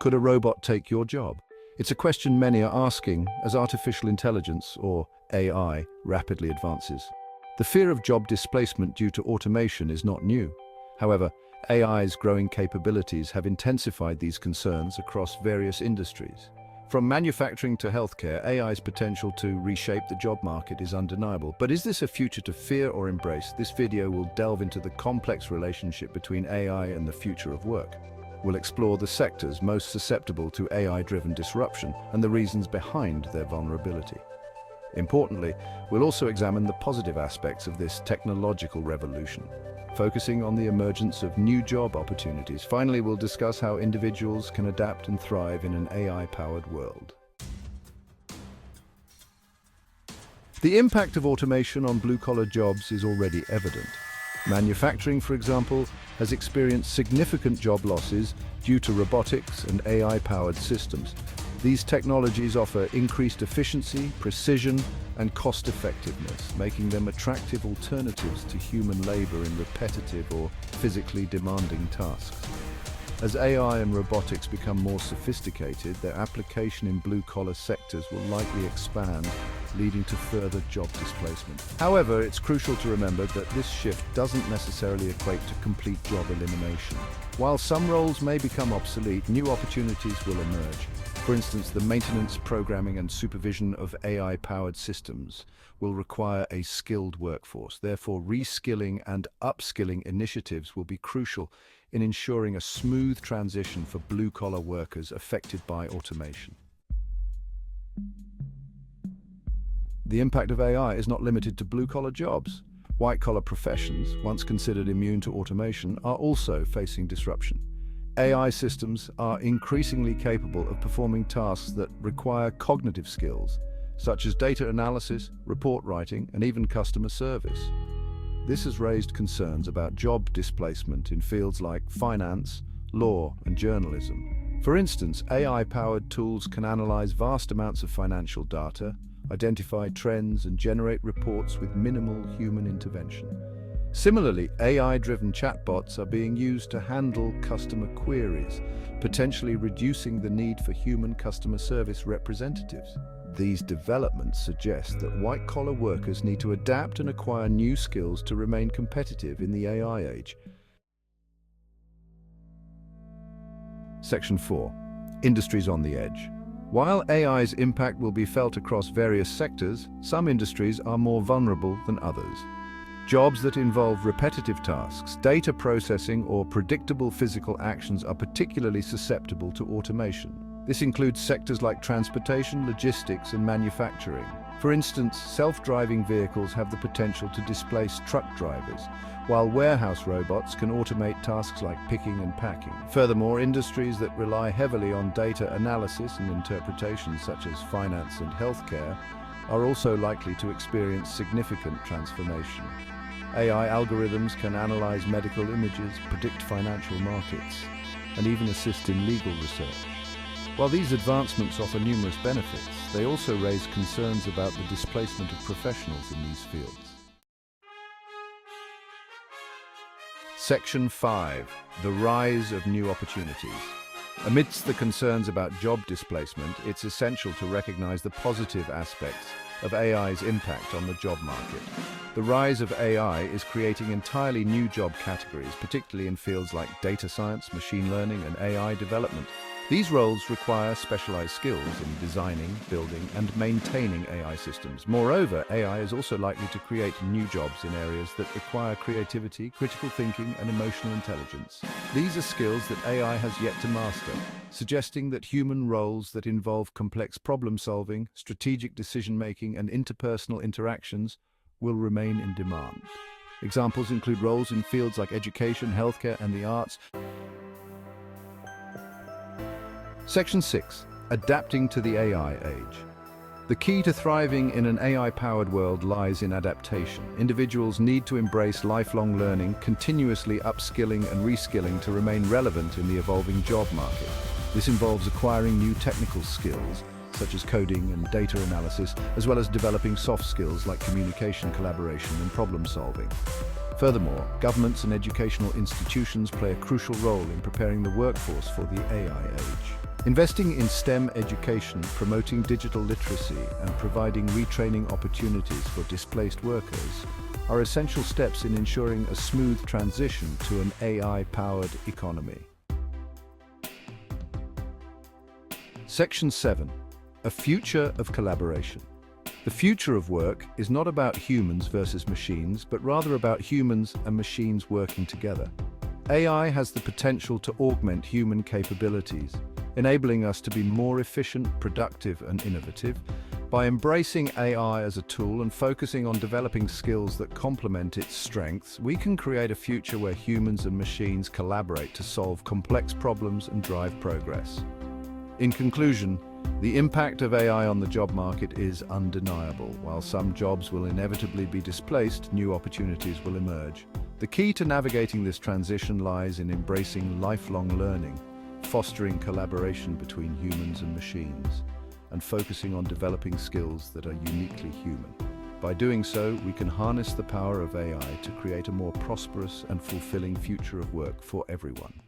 Could a robot take your job? It's a question many are asking as artificial intelligence, or AI, rapidly advances. The fear of job displacement due to automation is not new. However, AI's growing capabilities have intensified these concerns across various industries. From manufacturing to healthcare, AI's potential to reshape the job market is undeniable. But is this a future to fear or embrace? This video will delve into the complex relationship between AI and the future of work. We'll explore the sectors most susceptible to AI-driven disruption and the reasons behind their vulnerability. Importantly, we'll also examine the positive aspects of this technological revolution, focusing on the emergence of new job opportunities. Finally, we'll discuss how individuals can adapt and thrive in an AI-powered world. The impact of automation on blue-collar jobs is already evident. Manufacturing, for example, has experienced significant job losses due to robotics and AI-powered systems. These technologies offer increased efficiency, precision, and cost-effectiveness, making them attractive alternatives to human labor in repetitive or physically demanding tasks. As AI and robotics become more sophisticated, their application in blue-collar sectors will likely expand, leading to further job displacement. However, it's crucial to remember that this shift doesn't necessarily equate to complete job elimination. While some roles may become obsolete, new opportunities will emerge. For instance, the maintenance, programming, and supervision of AI-powered systems will require a skilled workforce. Therefore, reskilling and upskilling initiatives will be crucial in ensuring a smooth transition for blue-collar workers affected by automation. The impact of AI is not limited to blue-collar jobs. White-collar professions, once considered immune to automation, are also facing disruption. AI systems are increasingly capable of performing tasks that require cognitive skills, such as data analysis, report writing, and even customer service. This has raised concerns about job displacement in fields like finance, law, and journalism. For instance, AI-powered tools can analyze vast amounts of financial data, identify trends, and generate reports with minimal human intervention. Similarly, AI-driven chatbots are being used to handle customer queries, potentially reducing the need for human customer service representatives. These developments suggest that white-collar workers need to adapt and acquire new skills to remain competitive in the AI age. Section 4. Industries on the edge. While AI's impact will be felt across various sectors, some industries are more vulnerable than others. Jobs that involve repetitive tasks, data processing, or predictable physical actions are particularly susceptible to automation. This includes sectors like transportation, logistics, and manufacturing. For instance, self-driving vehicles have the potential to displace truck drivers, while warehouse robots can automate tasks like picking and packing. Furthermore, industries that rely heavily on data analysis and interpretation, such as finance and healthcare, are also likely to experience significant transformation. AI algorithms can analyze medical images, predict financial markets, and even assist in legal research. While these advancements offer numerous benefits, they also raise concerns about the displacement of professionals in these fields. Section 5. The rise of new opportunities. Amidst the concerns about job displacement, it's essential to recognize the positive aspects of AI's impact on the job market. The rise of AI is creating entirely new job categories, particularly in fields like data science, machine learning, and AI development. These roles require specialized skills in designing, building, and maintaining AI systems. Moreover, AI is also likely to create new jobs in areas that require creativity, critical thinking, and emotional intelligence. These are skills that AI has yet to master, suggesting that human roles that involve complex problem-solving, strategic decision-making, and interpersonal interactions will remain in demand. Examples include roles in fields like education, healthcare, and the arts. Section 6. Adapting to the AI age. The key to thriving in an AI-powered world lies in adaptation. Individuals need to embrace lifelong learning, continuously upskilling and reskilling to remain relevant in the evolving job market. This involves acquiring new technical skills, such as coding and data analysis, as well as developing soft skills like communication, collaboration, and problem-solving. Furthermore, governments and educational institutions play a crucial role in preparing the workforce for the AI age. Investing in STEM education, promoting digital literacy, and providing retraining opportunities for displaced workers are essential steps in ensuring a smooth transition to an AI-powered economy. Section 7. A future of collaboration. The future of work is not about humans versus machines, but rather about humans and machines working together. AI has the potential to augment human capabilities, enabling us to be more efficient, productive, and innovative. By embracing AI as a tool and focusing on developing skills that complement its strengths, we can create a future where humans and machines collaborate to solve complex problems and drive progress. In conclusion, the impact of AI on the job market is undeniable. While some jobs will inevitably be displaced, new opportunities will emerge. The key to navigating this transition lies in embracing lifelong learning, fostering collaboration between humans and machines, and focusing on developing skills that are uniquely human. By doing so, we can harness the power of AI to create a more prosperous and fulfilling future of work for everyone.